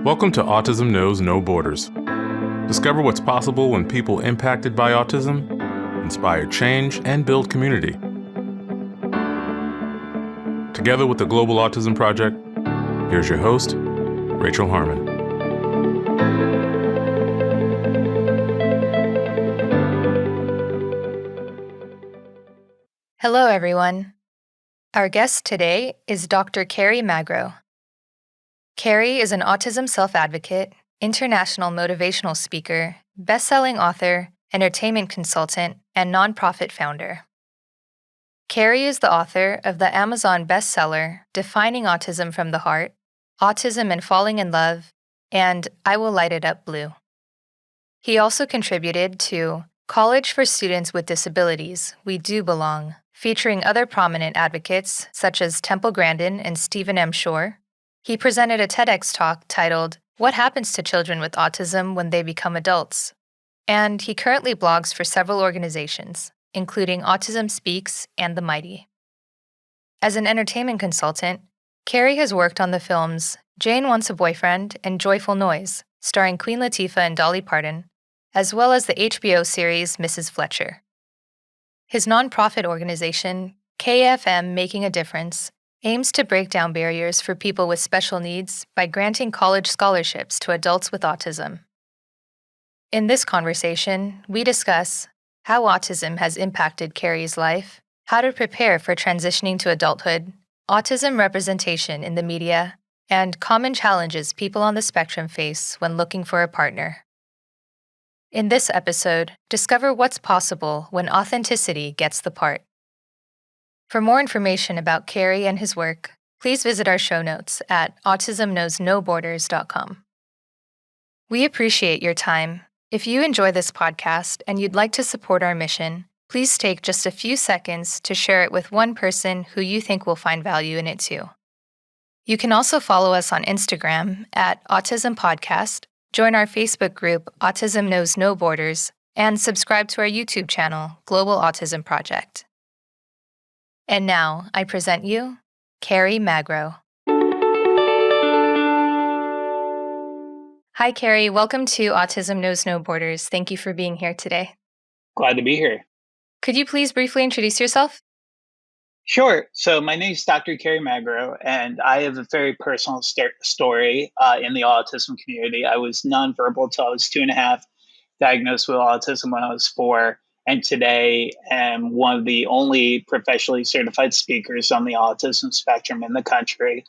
Welcome to Autism Knows No Borders. Discover what's possible when people impacted by autism inspire change and build community. Together with the Global Autism Project, here's your host, Rachel Harmon. Hello, everyone. Our guest today is Dr. Kerry Magro. Kerry is an autism self-advocate, international motivational speaker, best-selling author, entertainment consultant, and nonprofit founder. Kerry is the author of the Amazon bestseller Defining Autism from the Heart, Autism and Falling in Love, and I Will Light It Up Blue. He also contributed to College for Students with Disabilities, We Do Belong, featuring other prominent advocates such as Temple Grandin and Stephen M. Shore. He presented a TEDx talk titled, What Happens to Children with Autism When They Become Adults? And he currently blogs for several organizations, including Autism Speaks and The Mighty. As an entertainment consultant, Kerry has worked on the films Jane Wants a Boyfriend and Joyful Noise, starring Queen Latifah and Dolly Parton, as well as the HBO series Mrs. Fletcher. His nonprofit organization, KFM Making a Difference, aims to break down barriers for people with special needs by granting college scholarships to adults with autism. In this conversation, we discuss how autism has impacted Kerry's life, how to prepare for transitioning to adulthood, autism representation in the media, and common challenges people on the spectrum face when looking for a partner. In this episode, discover what's possible when authenticity gets the part. For more information about Kerry and his work, please visit our show notes at autismknowsnoborders.com. We appreciate your time. If you enjoy this podcast and you'd like to support our mission, please take just a few seconds to share it with one person who you think will find value in it too. You can also follow us on Instagram at Autism Podcast, join our Facebook group Autism Knows No Borders, and subscribe to our YouTube channel, Global Autism Project. And now, I present you, Kerry Magro. Hi, Kerry. Welcome to Autism Knows No Borders. Thank you for being here today. Glad to be here. Could you please briefly introduce yourself? Sure. So my name is Dr. Kerry Magro, and I have a very personal story in the autism community. I was nonverbal until I was 2.5, diagnosed with autism when I was 4, and today am one of the only professionally certified speakers on the autism spectrum in the country.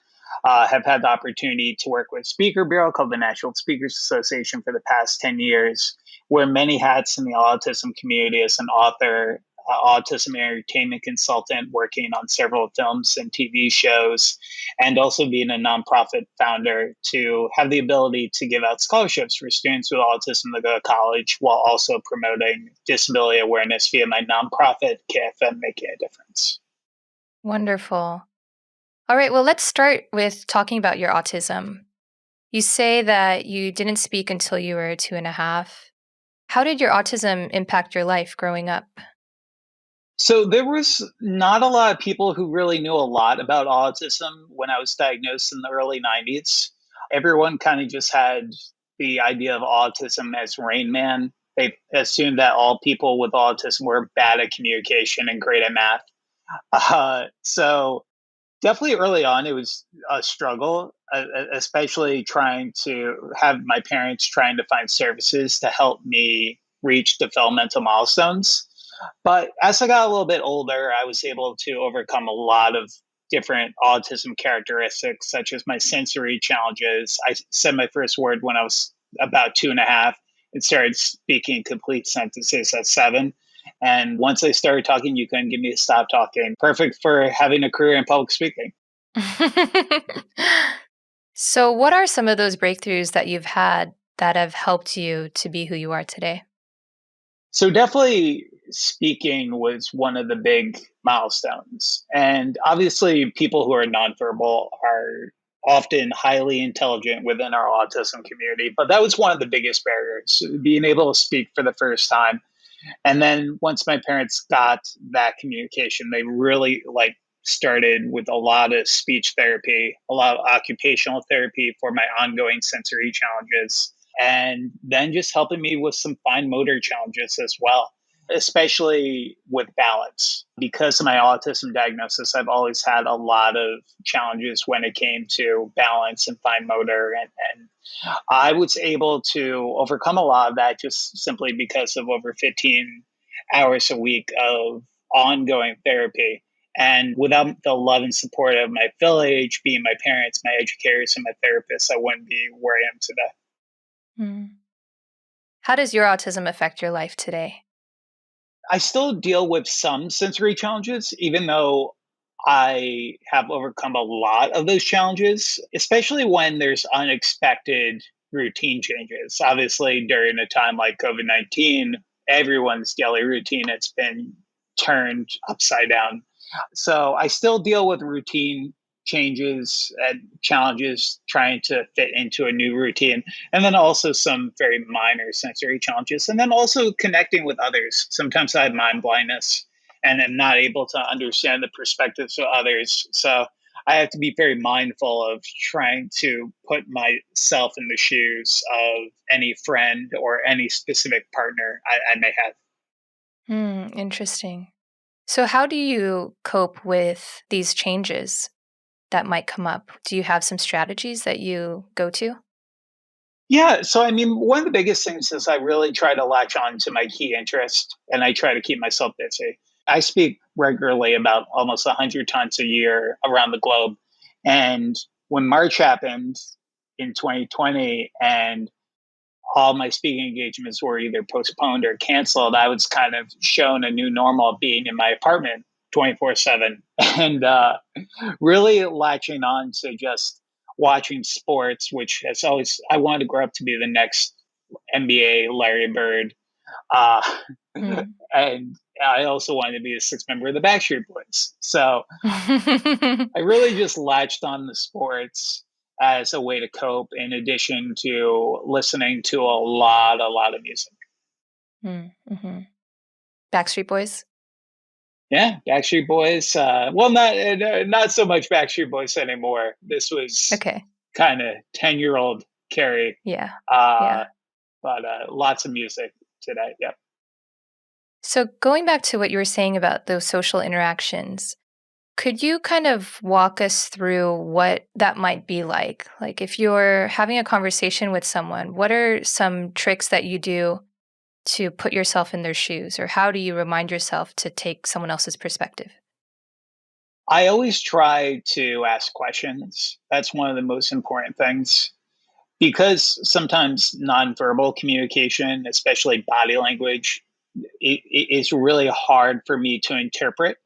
Have had the opportunity to work with Speaker Bureau called the National Speakers Association for the past 10 years, wear many hats in the autism community as an author, autism entertainment consultant working on several films and TV shows, and also being a nonprofit founder to have the ability to give out scholarships for students with autism to go to college while also promoting disability awareness via my nonprofit, KFM Making a Difference. Wonderful. All right, well, let's start with talking about your autism. You say that you didn't speak until you were 2.5. How did your autism impact your life growing up? So there was not a lot of people who really knew a lot about autism when I was diagnosed in the early 90s. Everyone kind of just had the idea of autism as Rain Man. They assumed that all people with autism were bad at communication and great at math. So definitely early on, it was a struggle, especially trying to have my parents trying to find services to help me reach developmental milestones. But as I got a little bit older, I was able to overcome a lot of different autism characteristics, such as my sensory challenges. I said my first word when I was about 2.5 and started speaking complete sentences at 7. And once I started talking, you couldn't get me to stop talking. Perfect for having a career in public speaking. So what are some of those breakthroughs that you've had that have helped you to be who you are today? So definitely speaking was one of the big milestones. And obviously, people who are nonverbal are often highly intelligent within our autism community. But that was one of the biggest barriers, being able to speak for the first time. And then once my parents got that communication, they really started with a lot of speech therapy, a lot of occupational therapy for my ongoing sensory challenges, and then just helping me with some fine motor challenges as well, especially with balance. Because of my autism diagnosis, I've always had a lot of challenges when it came to balance and fine motor. And I was able to overcome a lot of that just simply because of over 15 hours a week of ongoing therapy. And without the love and support of my village, being my parents, my educators, and my therapists, I wouldn't be where I am today. Mm. How does your autism affect your life today? I still deal with some sensory challenges, even though I have overcome a lot of those challenges, especially when there's unexpected routine changes. Obviously, during a time like COVID-19, everyone's daily routine has been turned upside down. So I still deal with routine changes and challenges trying to fit into a new routine. And then also some very minor sensory challenges. And then also connecting with others. Sometimes I have mind blindness and am not able to understand the perspectives of others. So I have to be very mindful of trying to put myself in the shoes of any friend or any specific partner I may have. Interesting. So, how do you cope with these changes that might come up? Do you have some strategies that you go to? Yeah, so I mean, one of the biggest things is I really try to latch on to my key interest and I try to keep myself busy. I speak regularly about almost 100 times a year around the globe. And when March happened in 2020 and all my speaking engagements were either postponed or canceled, I was kind of shown a new normal of being in my apartment 24/7 and really latching on to just watching sports, which has always, I wanted to grow up to be the next NBA Larry Bird. Uh, Mm. and I also wanted to be a sixth member of the Backstreet Boys. So I really just latched on the sports as a way to cope, in addition to listening to a lot of music. Mm-hmm. Backstreet Boys? Yeah, Backstreet Boys. Well, not so much Backstreet Boys anymore. This was Okay. kind of 10-year-old Kerry, Yeah. uh, Yeah. but lots of music today. Yep. So, going back to what you were saying about those social interactions, could you kind of walk us through what that might be like? Like, if you're having a conversation with someone, what are some tricks that you do to put yourself in their shoes? Or how do you remind yourself to take someone else's perspective? I always try to ask questions. That's one of the most important things because sometimes nonverbal communication, especially body language, it is really hard for me to interpret.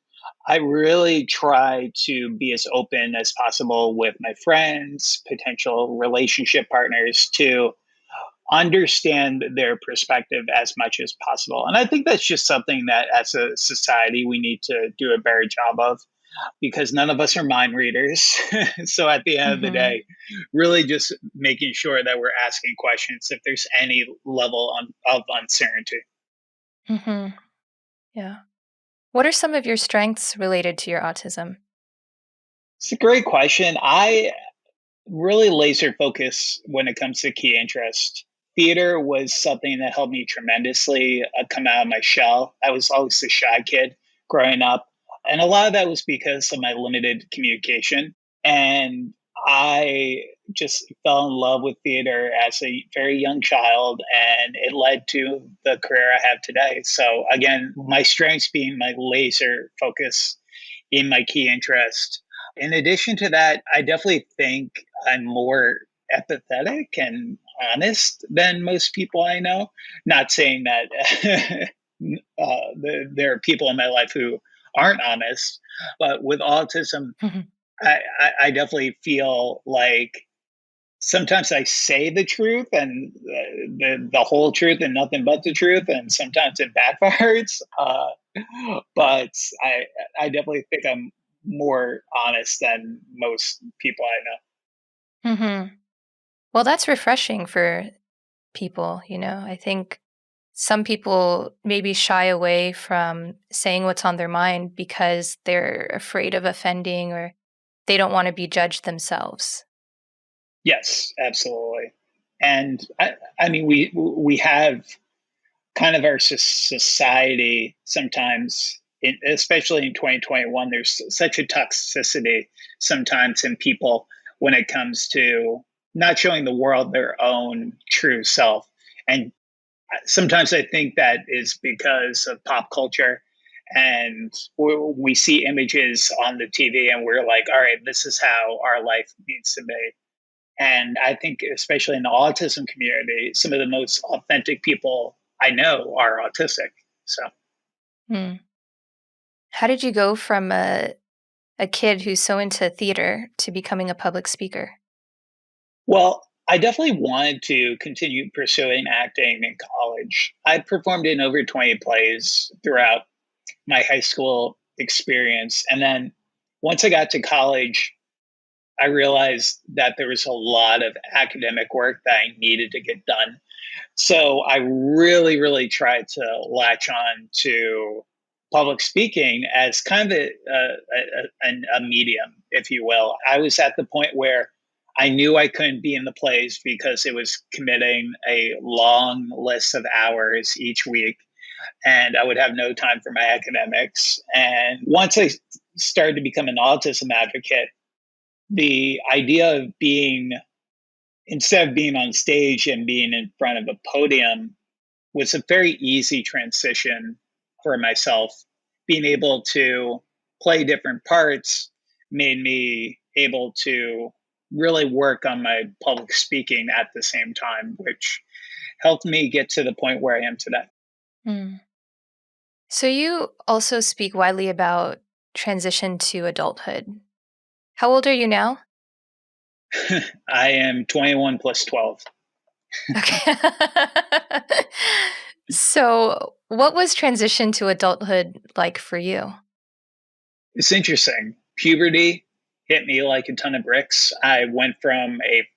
I really try to be as open as possible with my friends, potential relationship partners to understand their perspective as much as possible. And I think that's just something that as a society we need to do a better job of because none of us are mind readers. So at the end of the Mm-hmm. day, really just making sure that we're asking questions if there's any level of uncertainty. Mm-hmm. Yeah. What are some of your strengths related to your autism? It's a great question. I really laser focus when it comes to key interest. Theater was something that helped me tremendously come out of my shell. I was always a shy kid growing up. And a lot of that was because of my limited communication. And I just fell in love with theater as a very young child, and it led to the career I have today. So, again, my strengths being my laser focus in my key interest. In addition to that, I definitely think I'm more empathetic and honest than most people I know. Not saying that there are people in my life who aren't honest, but with autism, I definitely feel like sometimes I say the truth and the whole truth and nothing but the truth, and sometimes it backfires. But I definitely think I'm more honest than most people I know. Mm-hmm. Well, that's refreshing for people, I think some people maybe shy away from saying what's on their mind because they're afraid of offending or they don't want to be judged themselves. Yes, absolutely. And I mean, we have kind of our society sometimes, especially in 2021, there's such a toxicity sometimes in people when it comes to not showing the world their own true self. And sometimes I think that is because of pop culture. And we see images on the TV and we're like, all right, this is how our life needs to be. And I think, especially in the autism community, some of the most authentic people I know are autistic. So, Hmm. How did you go from a kid who's so into theater to becoming a public speaker? well, I definitely wanted to continue pursuing acting in college. I performed in over 20 plays throughout my high school experience. And then once I got to college, I realized that there was a lot of academic work that I needed to get done. So I really, really tried to latch on to public speaking as kind of a medium, if you will. I was at the point where I knew I couldn't be in the plays because it was committing a long list of hours each week, and I would have no time for my academics. And once I started to become an autism advocate, the idea of being, instead of being on stage and being in front of a podium, was a very easy transition for myself. Being able to play different parts made me able to really work on my public speaking at the same time, which helped me get to the point where I am today. Hmm. So you also speak widely about transition to adulthood. How old are you now? I am 21 plus 12. Okay. So, what was transition to adulthood like for you? It's interesting. Puberty hit me like a ton of bricks. I went from a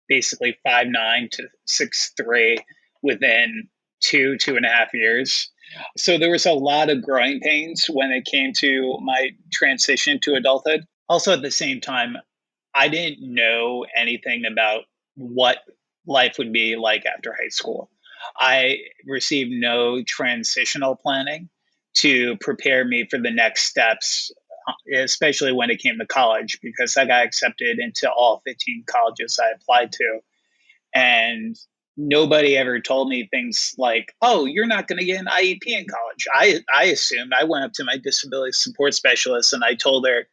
basically 5'9" to 6'3" within 2.5 years. So there was a lot of growing pains when it came to my transition to adulthood. Also, at the same time, I didn't know anything about what life would be like after high school. I received no transitional planning to prepare me for the next steps, especially when it came to college, because I got accepted into all 15 colleges I applied to. And nobody ever told me things like, oh, you're not going to get an IEP in college. I assumed. I went up to my disability support specialist and I told her,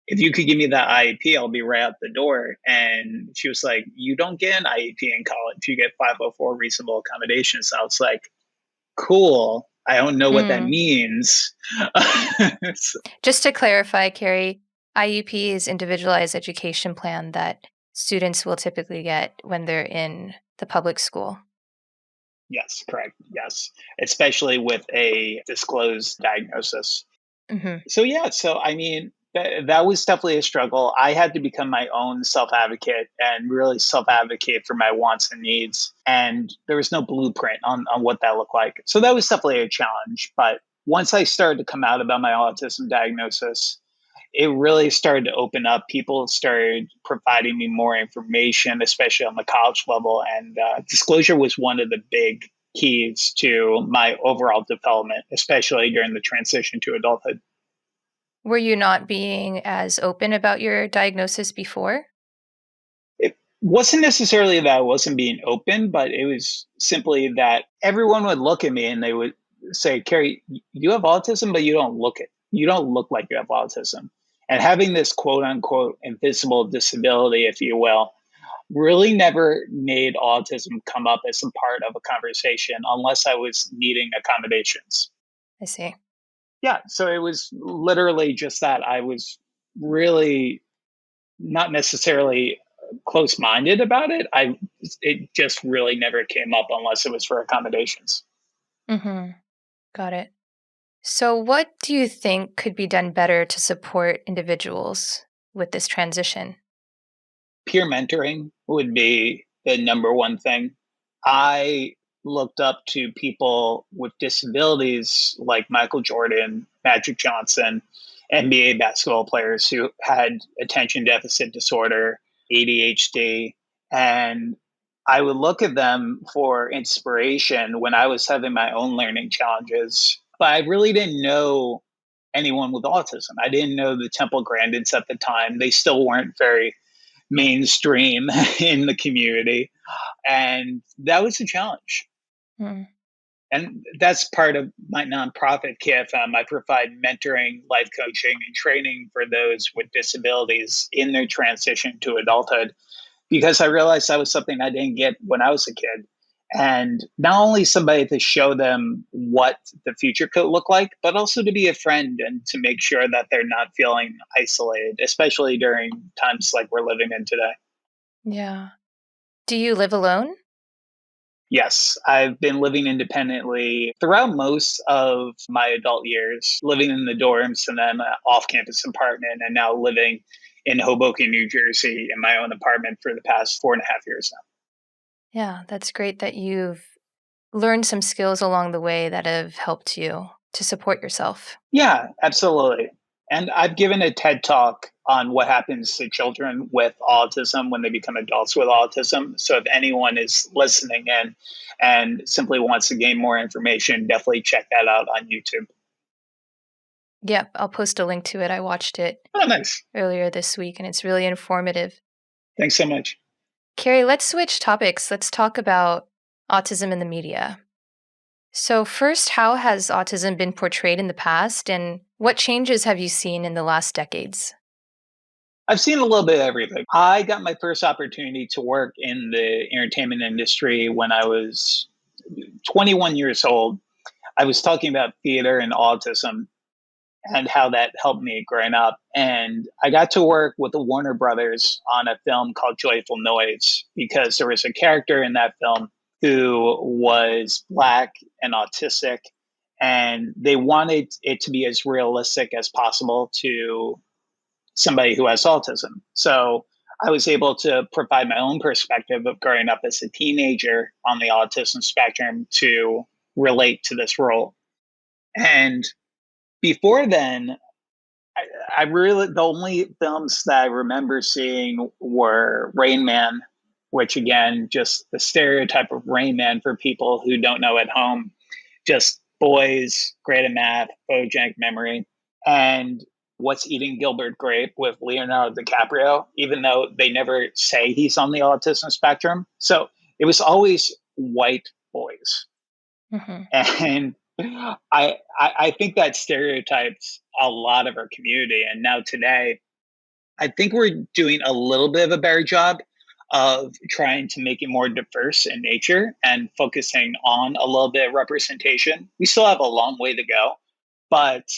if you could give me that IEP, I'll be right out the door. And she was like, you don't get an IEP in college. You get 504 reasonable accommodations. I was like, cool. I don't know what that Mm. means. Just to clarify, Carrie, IEP is individualized education plan that students will typically get when they're in the public school. Yes, correct. Yes. Especially with a disclosed diagnosis. Hmm. So yeah, so I mean that was definitely a struggle. I had to become my own self advocate and really self advocate for my wants and needs. And there was no blueprint on what that looked like. So that was definitely a challenge. But once I started to come out about my autism diagnosis, it really started to open up. People started providing me more information, especially on the college level. And disclosure was one of the big keys to my overall development, especially during the transition to adulthood. Were you not being as open about your diagnosis before? It wasn't necessarily that I wasn't being open, but it was simply that everyone would look at me and they would say, Kerry, you have autism, but you don't look it. You don't look like you have autism. And having this quote unquote invisible disability, if you will, really never made autism come up as a part of a conversation unless I was needing accommodations. I see. Yeah. So it was literally just that. I was really not necessarily close-minded about it. It just really never came up unless it was for accommodations. Hmm. Got it. So, what do you think could be done better to support individuals with this transition? Peer mentoring would be the number one thing. I looked up to people with disabilities like Michael Jordan, Magic Johnson, NBA basketball players who had attention deficit disorder, ADHD, and I would look at them for inspiration when I was having my own learning challenges. But I really didn't know anyone with autism. I didn't know the Temple Grandins at the time. They still weren't very mainstream in the community. And that was a challenge. Mm. And that's part of my nonprofit, KFM. I provide mentoring, life coaching, and training for those with disabilities in their transition to adulthood because I realized that was something I didn't get when I was a kid. And not only somebody to show them what the future could look like, but also to be a friend and to make sure that they're not feeling isolated, especially during times like we're living in today. Yeah. Do you live alone? Yes, I've been living independently throughout most of my adult years, living in the dorms and then off campus in Parton, and now living in Hoboken, New Jersey in my own apartment for the past 4.5 years now. Yeah, that's great that you've learned some skills along the way that have helped you to support yourself. Yeah, absolutely. And I've given a TED talk on what happens to children with autism when they become adults with autism. So if anyone is listening in and simply wants to gain more information, definitely check that out on YouTube. Yep, I'll post a link to it. I watched it Oh, nice. earlier this week and it's really informative. Thanks so much. Carrie, let's switch topics. Let's talk about autism in the media. So, first, how has autism been portrayed in the past, and what changes have you seen in the last decades? I've seen a little bit of everything. I got my first opportunity to work in the entertainment industry when I was 21 years old. I was talking about theater and autism and how that helped me growing up. And I got to work with the Warner Brothers on a film called Joyful Noise because there was a character in that film who was Black and autistic. And they wanted it to be as realistic as possible to somebody who has autism. So I was able to provide my own perspective of growing up as a teenager on the autism spectrum to relate to this role. And before then, I really the only films that I remember seeing were Rain Man, which again, just the stereotype of Rain Man for people who don't know at home, just boys, great at math, photogenic memory, and What's Eating Gilbert Grape with Leonardo DiCaprio, even though they never say he's on the autism spectrum. So it was always white boys. Hmm. And I think that stereotypes a lot of our community. And now today, I think we're doing a little bit of a better job of trying to make it more diverse in nature and focusing on a little bit of representation. We still have a long way to go, but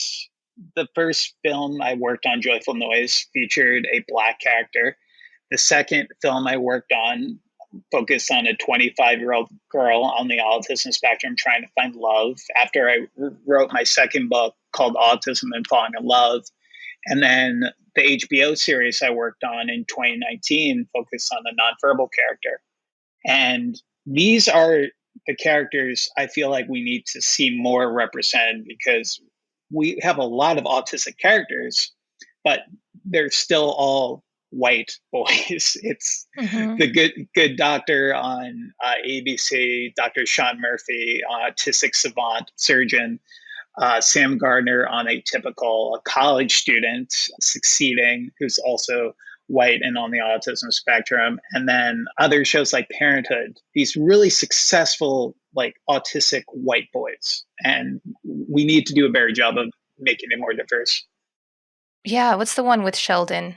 the first film I worked on, Joyful Noise, featured a Black character. The second film I worked on focused on a 25-year-old girl on the autism spectrum trying to find love after I wrote my second book called Autism and Falling in Love. And then the HBO series I worked on in 2019 focused on a nonverbal character. And these are the characters I feel like we need to see more represented because we have a lot of autistic characters, but they're still all white boys. It's Hmm. the good doctor on ABC, Dr. Sean Murphy, autistic savant surgeon, Sam Gardner on a college student succeeding, who's also white and on the autism spectrum, and then other shows like Parenthood. These really successful like autistic white boys, and we need to do a better job of making it more diverse. Yeah, what's the one with Sheldon?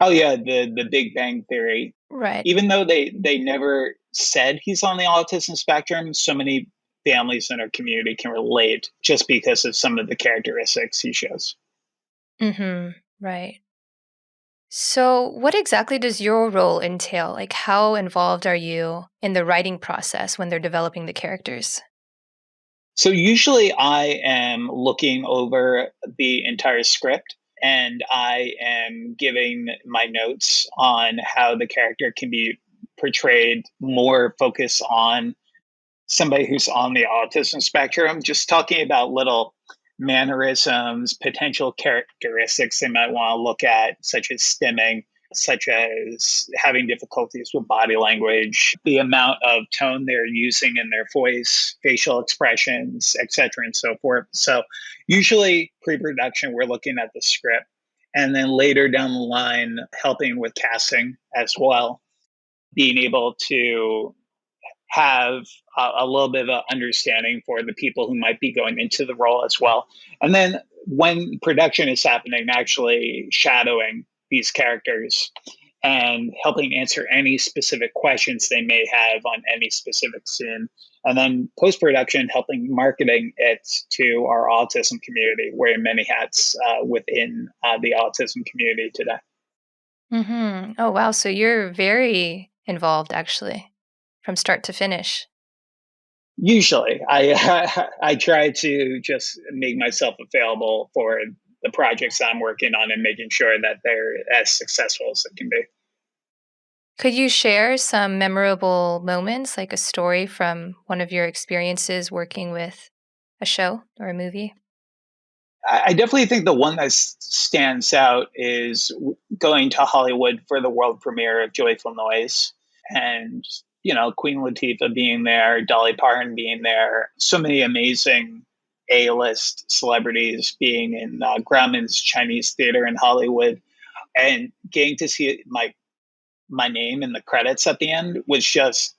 Oh yeah, the Big Bang Theory. Right. Even though they never said he's on the autism spectrum, so many families in our community can relate just because of some of the characteristics he shows. Hmm. Right. So, what exactly does your role entail? Like, how involved are you in the writing process when they're developing the characters? So usually I am looking over the entire script and I am giving my notes on how the character can be portrayed more focus on somebody who's on the autism spectrum, just talking about little mannerisms, potential characteristics they might want to look at, such as stimming, such as having difficulties with body language, the amount of tone they're using in their voice, facial expressions, etc., and so forth. So usually pre-production, we're looking at the script, and then later down the line, helping with casting as well, being able to have a little bit of an understanding for the people who might be going into the role as well. And then when production is happening, actually shadowing these characters and helping answer any specific questions they may have on any specific scene. And then post production, helping marketing it to our autism community, wearing many hats within the autism community today. Oh, wow. So you're very involved, actually, from start to finish. Usually, I try to just make myself available for the projects I'm working on and making sure that they're as successful as it can be. Could you share some memorable moments, like a story from one of your experiences working with a show or a movie? I definitely think the one that stands out is going to Hollywood for the world premiere of Joyful Noise, and Queen Latifah being there, Dolly Parton being there, so many amazing A-list celebrities being in Grauman's Chinese Theater in Hollywood, and getting to see my name in the credits at the end was just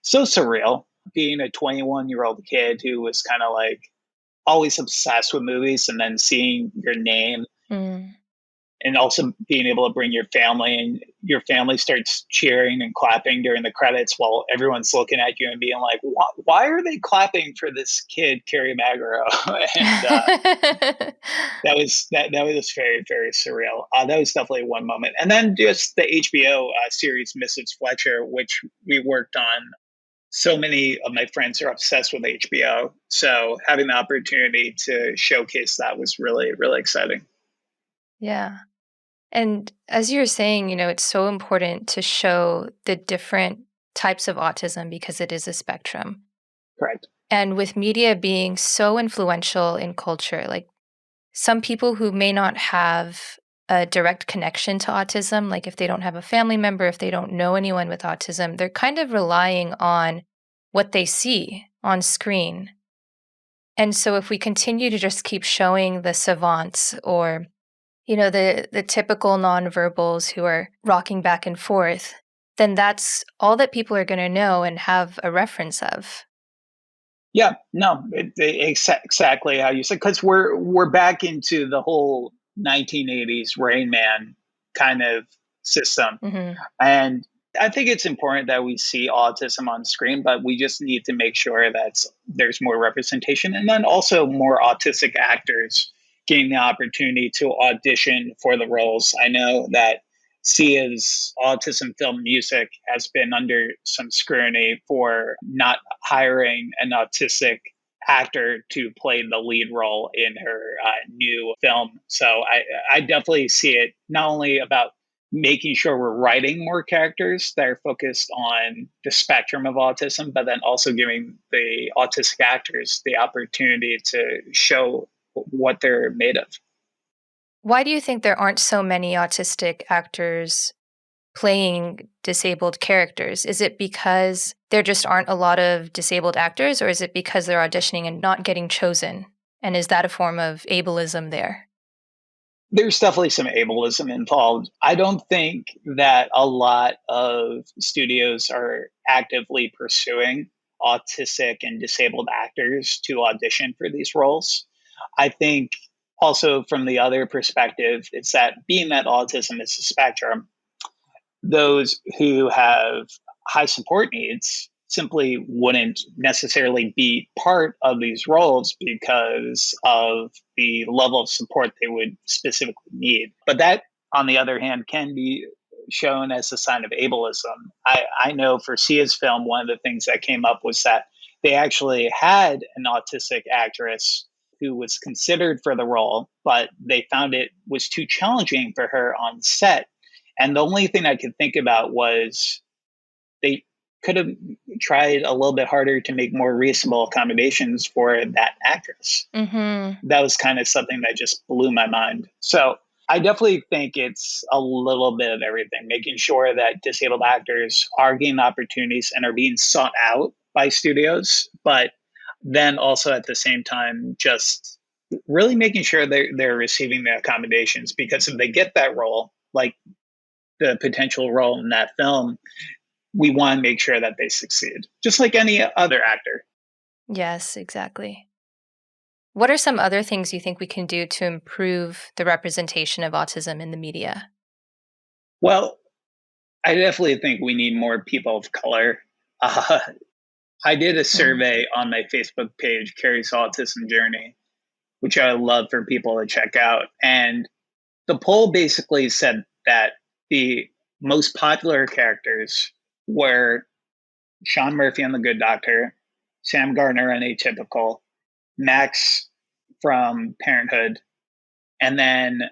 so surreal. Being a 21-year-old kid who was kind of like always obsessed with movies, and then seeing your name, Mm. and also being able to bring your family, and your family starts cheering and clapping during the credits while everyone's looking at you and being like, why are they clapping for this kid, Kerry Magro? And that was very, very surreal. That was definitely one moment. And then just the HBO series Mrs. Fletcher, which we worked on. So many of my friends are obsessed with HBO. So having the opportunity to showcase that was really, really exciting. Yeah. And as you're saying, it's so important to show the different types of autism because it is a spectrum. Correct. And with media being so influential in culture, like some people who may not have a direct connection to autism, like if they don't have a family member, if they don't know anyone with autism, they're kind of relying on what they see on screen. And so if we continue to just keep showing the savants or the typical nonverbals who are rocking back and forth, then that's all that people are going to know and have a reference of. Yeah, no, exactly how you said, because we're back into the whole 1980s Rain Man kind of system. Hmm. And I think it's important that we see autism on screen, but we just need to make sure that there's more representation, and then also more autistic actors getting the opportunity to audition for the roles. I know that Sia's autism film music has been under some scrutiny for not hiring an autistic actor to play the lead role in her new film. So I definitely see it not only about making sure we're writing more characters that are focused on the spectrum of autism, but then also giving the autistic actors the opportunity to show what they're made of. Why do you think there aren't so many autistic actors playing disabled characters? Is it because there just aren't a lot of disabled actors, or is it because they're auditioning and not getting chosen? And is that a form of ableism there? There's definitely some ableism involved. I don't think that a lot of studios are actively pursuing autistic and disabled actors to audition for these roles. I think also from the other perspective, it's that being that autism is a spectrum, those who have high support needs simply wouldn't necessarily be part of these roles because of the level of support they would specifically need. But that, on the other hand, can be shown as a sign of ableism. I know for Sia's film, one of the things that came up was that they actually had an autistic actress who was considered for the role, but they found it was too challenging for her on set, and the only thing I could think about was they could have tried a little bit harder to make more reasonable accommodations for that actress. Mm-hmm. That was kind of something that just blew my mind. So I definitely think it's a little bit of everything, making sure that disabled actors are getting opportunities and are being sought out by studios, but then also at the same time, just really making sure they're receiving the accommodations, because if they get that role, like the potential role in that film, we want to make sure that they succeed, just like any other actor. Yes, exactly. What are some other things you think we can do to improve the representation of autism in the media? Well, I definitely think we need more people of color. Uh, I did a Mm. survey on my Facebook page, Kerry's Autism Journey, which I would love for people to check out. And the poll basically said that the most popular characters were Sean Murphy on The Good Doctor, Sam Gardner on Atypical, Max from Parenthood, and then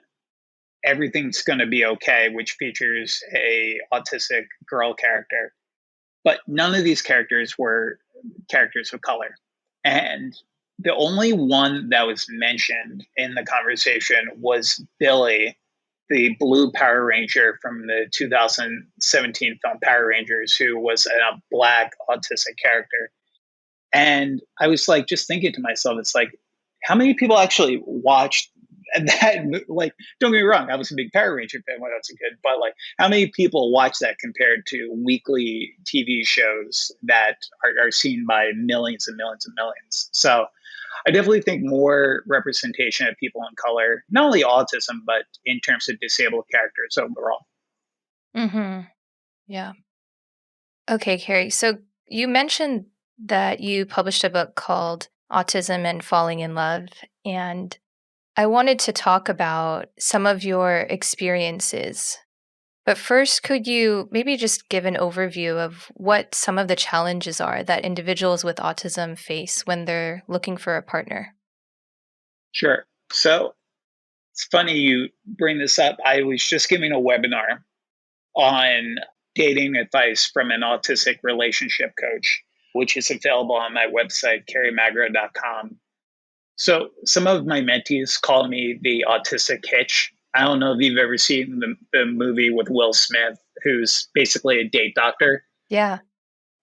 Everything's Gonna Be Okay, which features a autistic girl character. But none of these characters were characters of color. And the only one that was mentioned in the conversation was Billy, the blue Power Ranger from the 2017 film Power Rangers, who was a black autistic character. And I was like, just thinking to myself, it's like, how many people actually watched that? Like, don't get me wrong, I was a big Power Ranger fan when I was a kid, but like, how many people watch that compared to weekly TV shows that are seen by millions and millions and millions? So I definitely think more representation of people in color, not only autism, but in terms of disabled characters overall. Mm-hmm. Yeah. Okay, Carrie. So you mentioned that you published a book called Autism and Falling in Love. And I wanted to talk about some of your experiences. But first, could you maybe just give an overview of what some of the challenges are that individuals with autism face when they're looking for a partner? Sure. So it's funny you bring this up. I was just giving a webinar on dating advice from an autistic relationship coach, which is available on my website, kerrymagro.com. So some of my mentees call me the autistic hitch. I don't know if you've ever seen the movie with Will Smith, who's basically a date doctor. Yeah.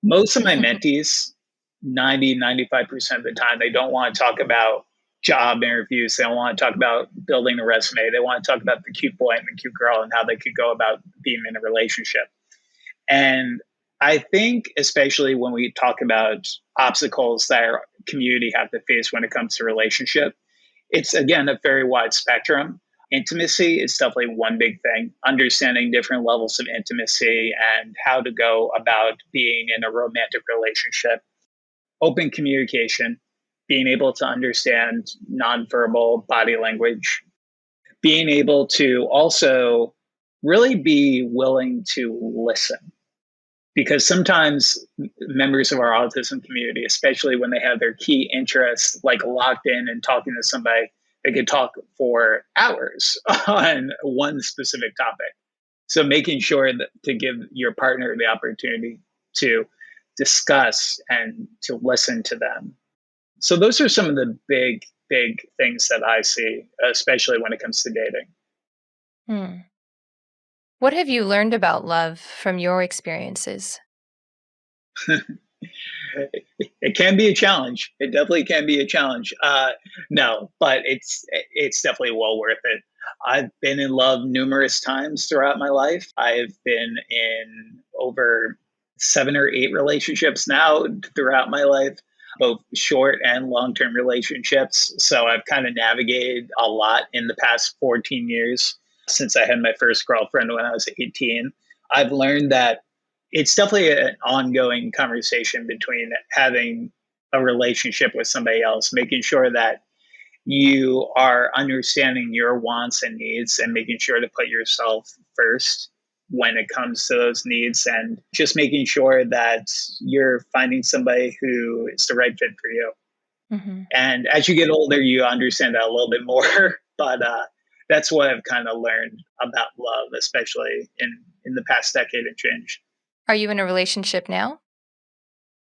Most of my mentees, 95% of the time, they don't want to talk about job interviews. They don't want to talk about building a resume. They want to talk about the cute boy and the cute girl and how they could go about being in a relationship. And I think, especially when we talk about obstacles that our community have to face when it comes to relationship, it's again a very wide spectrum. Intimacy is definitely one big thing. Understanding different levels of intimacy and how to go about being in a romantic relationship. Open communication, being able to understand nonverbal body language, being able to also really be willing to listen, because sometimes members of our autism community, especially when they have their key interests like locked in and talking to somebody, they could talk for hours on one specific topic. So making sure that to give your partner the opportunity to discuss and to listen to them. So those are some of the big things that I see, especially when it comes to dating. Hmm. What have you learned about love from your experiences? It can be a challenge. It definitely can be a challenge. No, but it's definitely well worth it. I've been in love numerous times throughout my life. I've been in over 7 or 8 relationships now throughout my life, both short and long term relationships. So I've kind of navigated a lot in the past 14 years since I had my first girlfriend when I was 18. I've learned that it's definitely an ongoing conversation between having a relationship with somebody else, making sure that you are understanding your wants and needs and making sure to put yourself first when it comes to those needs, and just making sure that you're finding somebody who is the right fit for you. Hmm. And as you get older, you understand that a little bit more. But that's what I've kind of learned about love, especially in the past decade and change. Are you in a relationship now?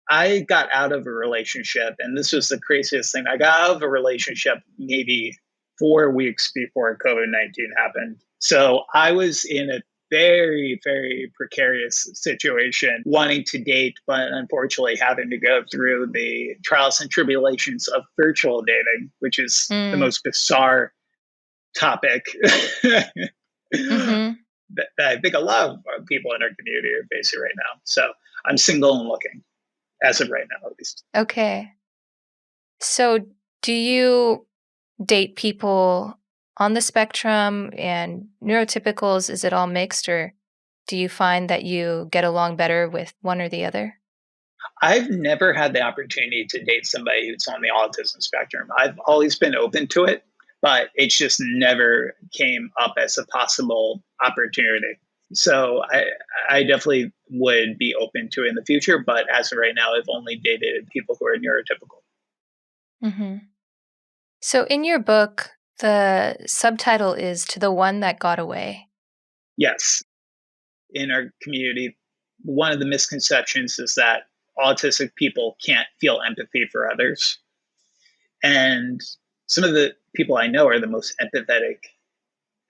I got out of a relationship, and this was the craziest thing. I got out of a relationship maybe 4 weeks before COVID-19 happened. So I was in a very, very precarious situation, wanting to date, but unfortunately having to go through the trials and tribulations of virtual dating, which is the Mm. most bizarre topic Mm-hmm. that I think a lot of people in our community are facing right now. So I'm single and looking, as of right now, at least. Okay. So, do you date people on the spectrum and neurotypicals? Is it all mixed, or do you find that you get along better with one or the other? I've never had the opportunity to date somebody who's on the autism spectrum. I've always been open to it, but it's just never came up as a possible opportunity. So I definitely would be open to it in the future, but as of right now, I've only dated people who are neurotypical. Mm-hmm. So, in your book, the subtitle is To the One That Got Away. Yes, in our community, one of the misconceptions is that autistic people can't feel empathy for others. And some of the people I know are the most empathetic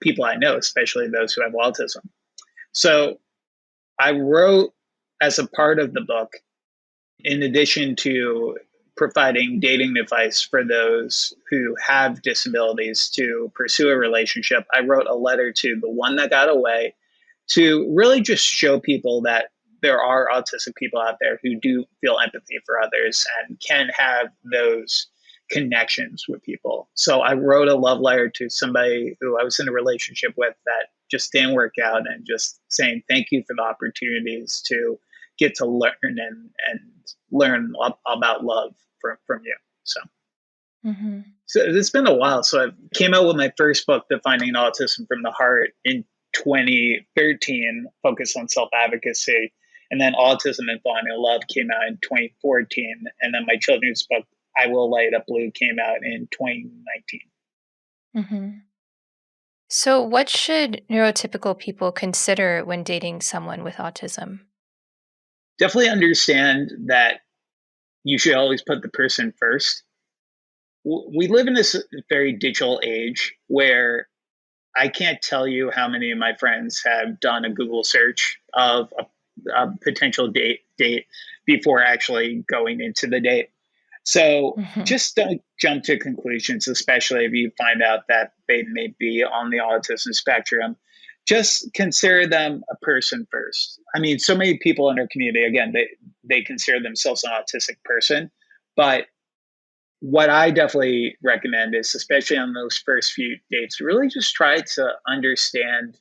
people I know, especially those who have autism. So I wrote as a part of the book, in addition to providing dating advice for those who have disabilities to pursue a relationship, I wrote a letter to the one that got away to really just show people that there are autistic people out there who do feel empathy for others and can have those connections with people. So I wrote a love letter to somebody who I was in a relationship with that just didn't work out, and just saying thank you for the opportunities to get to learn and learn about love from you. So Mm-hmm. so it's been a while. So I came out with my first book, Defining Autism from the Heart, in 2013, focused on self advocacy. And then Autism and Falling in Love came out in 2014. And then my children's book, I Will Light Up Blue, came out in 2019. Mm-hmm. So, what should neurotypical people consider when dating someone with autism? Definitely understand that you should always put the person first. We live in this very digital age where I can't tell you how many of my friends have done a Google search of a potential date before actually going into the date. So Mm-hmm. just don't jump to conclusions, especially if you find out that they may be on the autism spectrum. Just consider them a person first. I mean, so many people in our community, again, they consider themselves an autistic person, but what I definitely recommend is, especially on those first few dates, really just try to understand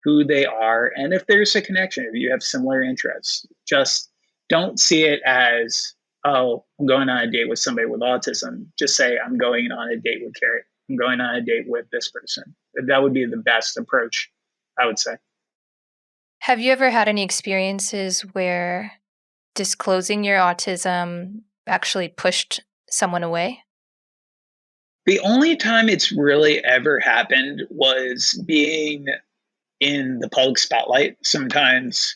who they are and if there's a connection, if you have similar interests. Just don't see it as, oh, I'm going on a date with somebody with autism. Just say, I'm going on a date with Carrie. I'm going on a date with this person. That would be the best approach, I would say. Have you ever had any experiences where disclosing your autism actually pushed someone away? The only time it's really ever happened was being in the public spotlight. Sometimes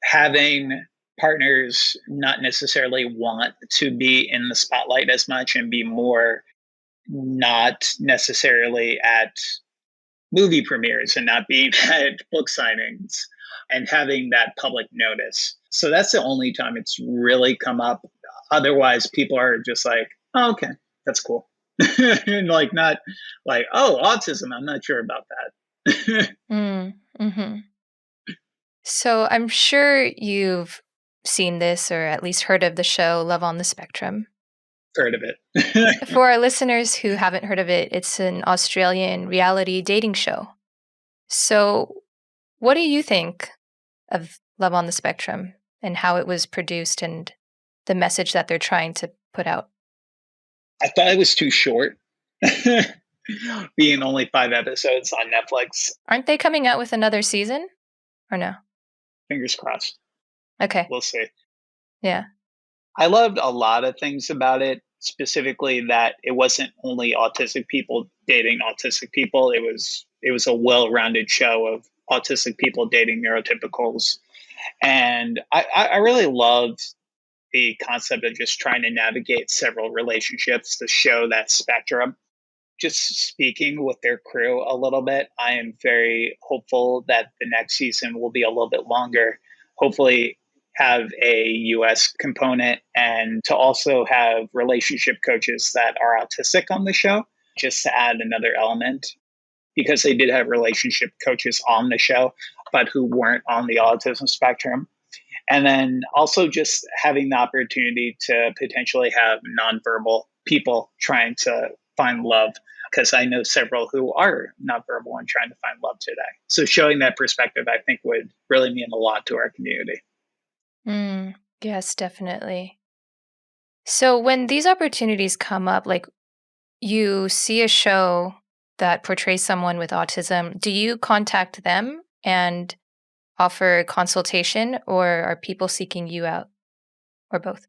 having partners not necessarily want to be in the spotlight as much and be more not necessarily at movie premieres and not being at book signings and having that public notice. So that's the only time it's really come up. Otherwise, people are just like, oh, okay, that's cool. And like, not like, oh, autism, I'm not sure about that. Mm, hmm. So I'm sure you've seen this or at least heard of the show Love on the Spectrum. Heard of it. For our listeners who haven't heard of it, it's an Australian reality dating show. So, what do you think of Love on the Spectrum and how it was produced and the message that they're trying to put out? I thought it was too short, being only 5 episodes on Netflix. Aren't they coming out with another season or no? Fingers crossed. Okay. We'll see. Yeah. I loved a lot of things about it, specifically that it wasn't only autistic people dating autistic people. It was a well-rounded show of autistic people dating neurotypicals, and I really loved the concept of just trying to navigate several relationships to show that spectrum. Just speaking with their crew a little bit, I am very hopeful that the next season will be a little bit longer. Hopefully, have a US component and to also have relationship coaches that are autistic on the show, just to add another element because they did have relationship coaches on the show, but who weren't on the autism spectrum. And then also just having the opportunity to potentially have nonverbal people trying to find love, because I know several who are nonverbal and trying to find love today. So showing that perspective, I think, would really mean a lot to our community. Yes, definitely. So when these opportunities come up, like you see a show that portrays someone with autism, do you contact them and offer consultation, or are people seeking you out, or both?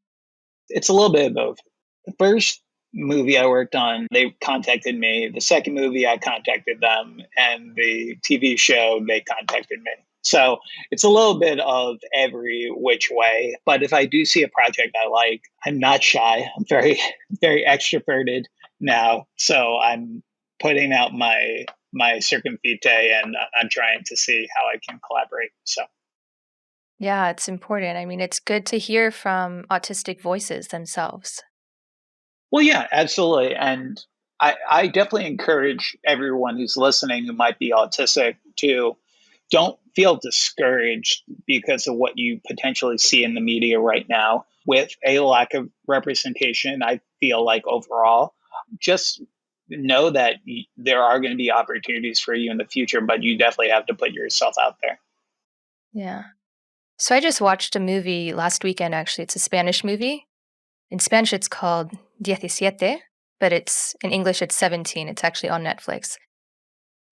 It's a little bit of both. The first movie I worked on, they contacted me. The second movie, I contacted them. And the TV show, they contacted me. So it's a little bit of every which way. But if I do see a project I like, I'm not shy. I'm very, very extroverted now. So I'm putting out my circumvite and I'm trying to see how I can collaborate. So Yeah, it's important. I mean, it's good to hear from autistic voices themselves. well, yeah, absolutely. And I definitely encourage everyone who's listening who might be autistic to don't feel discouraged because of what you potentially see in the media right now with a lack of representation. I feel like overall, just know that there are going to be opportunities for you in the future, but you definitely have to put yourself out there. Yeah. So I just watched a movie last weekend, actually. It's a Spanish movie. In Spanish, it's called 17, but it's in English, it's 17. It's actually on Netflix.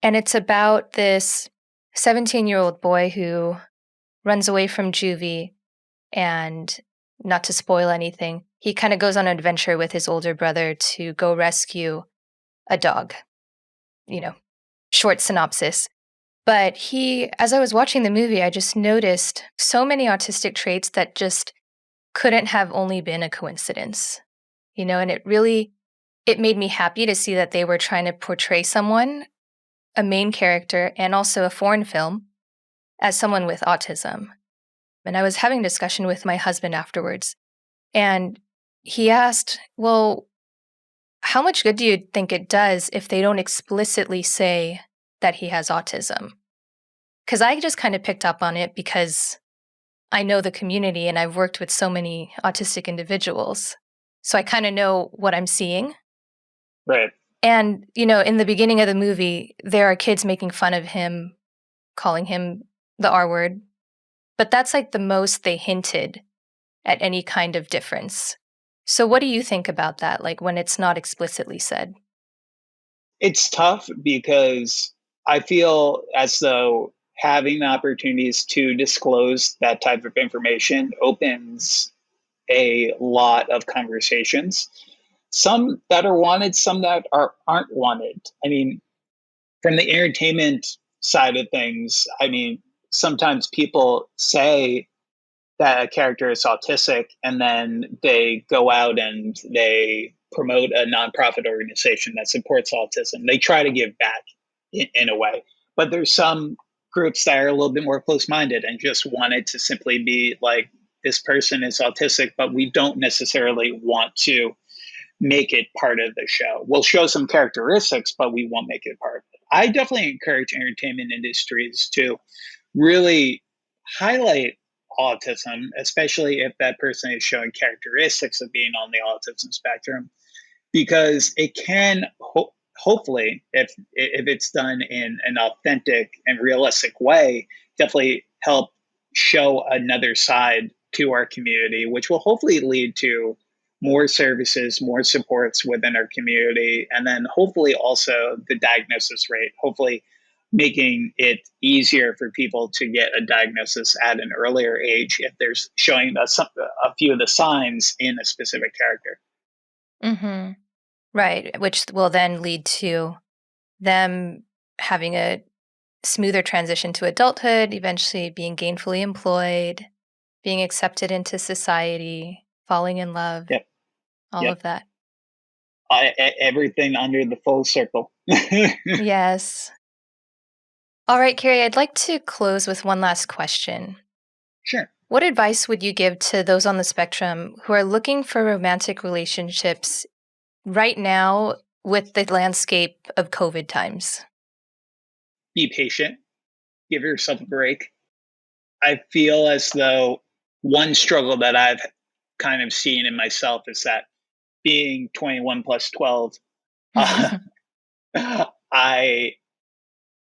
And it's about this 17-year-old boy who runs away from juvie and, not to spoil anything, he kind of goes on an adventure with his older brother to go rescue a dog. You know, short synopsis. But as I was watching the movie, I just noticed so many autistic traits that just couldn't have only been a coincidence, and it made me happy to see that they were trying to portray someone, a main character, and also a foreign film, as someone with autism. And I was having a discussion with my husband afterwards, and he asked, well, how much good do you think it does if they don't explicitly say that he has autism? Because I just kind of picked up on it because I know the community and I've worked with so many autistic individuals. So I kind of know what I'm seeing. Right. And, in the beginning of the movie, there are kids making fun of him, calling him the R word. But that's like the most they hinted at any kind of difference. So what do you think about that, like when it's not explicitly said? It's tough because I feel as though having the opportunities to disclose that type of information opens a lot of conversations. Some that are wanted, some that aren't wanted. I mean, from the entertainment side of things, I mean, sometimes people say that a character is autistic and then they go out and they promote a nonprofit organization that supports autism. They try to give back in a way. But there's some groups that are a little bit more close minded and just want it to simply be like, this person is autistic, but we don't necessarily want to make it part of the show. We'll show some characteristics, but we won't make it part of it. I definitely encourage entertainment industries to really highlight autism, especially if that person is showing characteristics of being on the autism spectrum, because it can hopefully, if it's done in an authentic and realistic way, definitely help show another side to our community, which will hopefully lead to more services, more supports within our community, and then hopefully also the diagnosis rate, hopefully making it easier for people to get a diagnosis at an earlier age if there's showing a few of the signs in a specific character. Mm-hmm. Right, which will then lead to them having a smoother transition to adulthood, eventually being gainfully employed, being accepted into society. falling in love, Yep. all Yep. of that. Everything under the full circle. Yes. All right, Kerry, I'd like to close with one last question. Sure. What advice would you give to those on the spectrum who are looking for romantic relationships right now with the landscape of COVID times? Be patient. Give yourself a break. I feel as though one struggle that I've kind of seen in myself is that being 21 plus 12, uh, I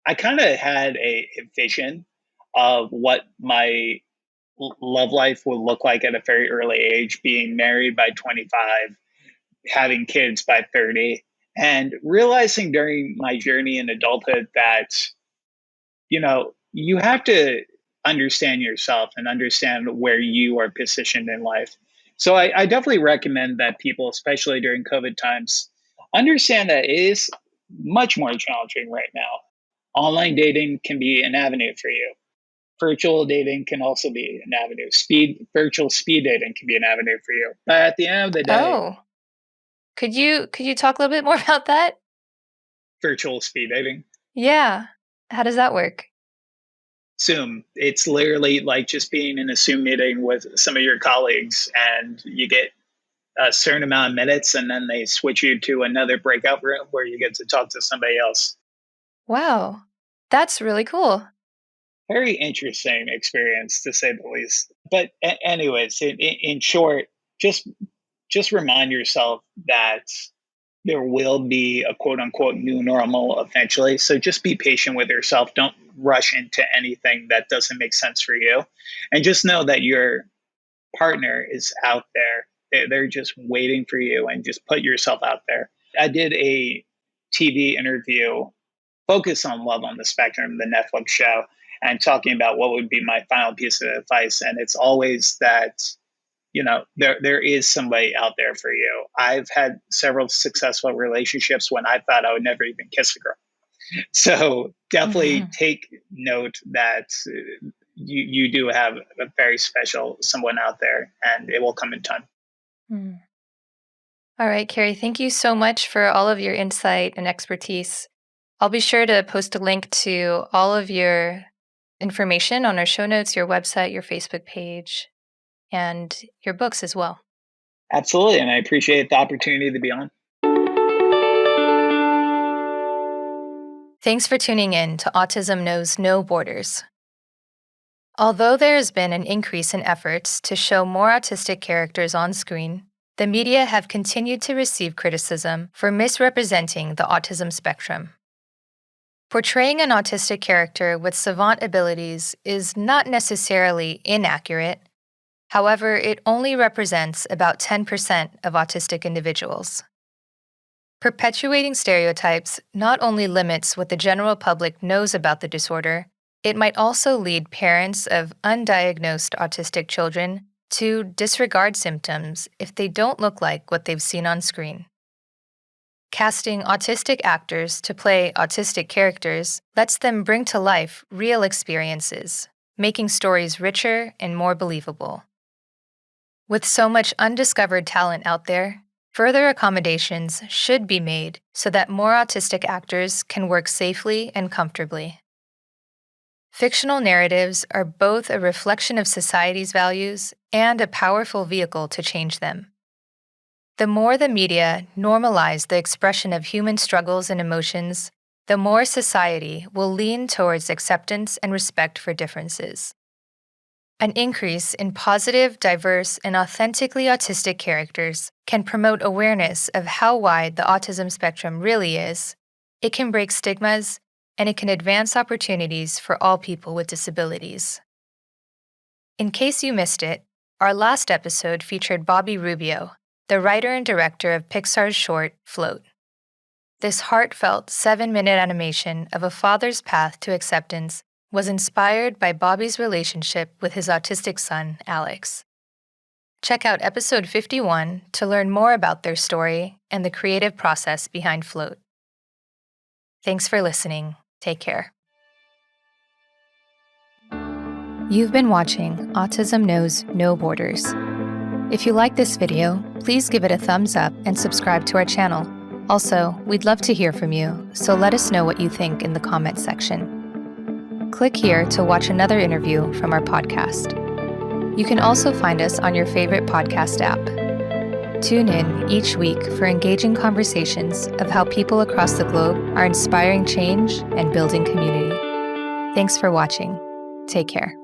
I kind of had a vision of what my love life would look like at a very early age, being married by 25, having kids by 30, and realizing during my journey in adulthood that, you have to understand yourself and understand where you are positioned in life. So I definitely recommend that people, especially during COVID times, understand that it is much more challenging right now. Online dating can be an avenue for you. Virtual dating can also be an avenue. Virtual speed dating can be an avenue for you. But at the end of the day, Oh, could you talk a little bit more about that? virtual speed dating, Yeah. How does that work? Zoom, it's literally like just being in a Zoom meeting with some of your colleagues, and you get a certain amount of minutes, and then they switch you to another breakout room where you get to talk to somebody else. Wow. That's really cool. Very interesting experience, to say the least. But anyways, in short, just remind yourself that there will be a quote unquote new normal eventually. So just be patient with yourself. Don't rush into anything that doesn't make sense for you. And just know that your partner is out there. They're just waiting for you, and just put yourself out there. I did a TV interview focused on Love on the Spectrum, the Netflix show, and talking about what would be my final piece of advice. And it's always that there is somebody out there for you. I've had several successful relationships when I thought I would never even kiss a girl. So definitely take note that you do have a very special someone out there, and it will come in time. Mm. All right, Kerry, thank you so much for all of your insight and expertise. I'll be sure to post a link to all of your information on our show notes, your website, your Facebook page, and your books as well. Absolutely, and I appreciate the opportunity to be on. Thanks for tuning in to Autism Knows No Borders. Although there has been an increase in efforts to show more autistic characters on screen, the media have continued to receive criticism for misrepresenting the autism spectrum. Portraying an autistic character with savant abilities is not necessarily inaccurate. However, it only represents about 10% of autistic individuals. Perpetuating stereotypes not only limits what the general public knows about the disorder, it might also lead parents of undiagnosed autistic children to disregard symptoms if they don't look like what they've seen on screen. Casting autistic actors to play autistic characters lets them bring to life real experiences, making stories richer and more believable. With so much undiscovered talent out there, further accommodations should be made so that more autistic actors can work safely and comfortably. Fictional narratives are both a reflection of society's values and a powerful vehicle to change them. The more the media normalize the expression of human struggles and emotions, the more society will lean towards acceptance and respect for differences. An increase in positive, diverse, and authentically autistic characters can promote awareness of how wide the autism spectrum really is. It can break stigmas, and it can advance opportunities for all people with disabilities. In case you missed it, our last episode featured Bobby Rubio, the writer and director of Pixar's short, Float. This heartfelt 7-minute animation of a father's path to acceptance was inspired by Bobby's relationship with his autistic son, Alex. Check out episode 51 to learn more about their story and the creative process behind Float. Thanks for listening. Take care. You've been watching Autism Knows No Borders. If you like this video, please give it a thumbs up and subscribe to our channel. Also, we'd love to hear from you, so let us know what you think in the comments section. Click here to watch another interview from our podcast. You can also find us on your favorite podcast app. Tune in each week for engaging conversations of how people across the globe are inspiring change and building community. Thanks for watching. Take care.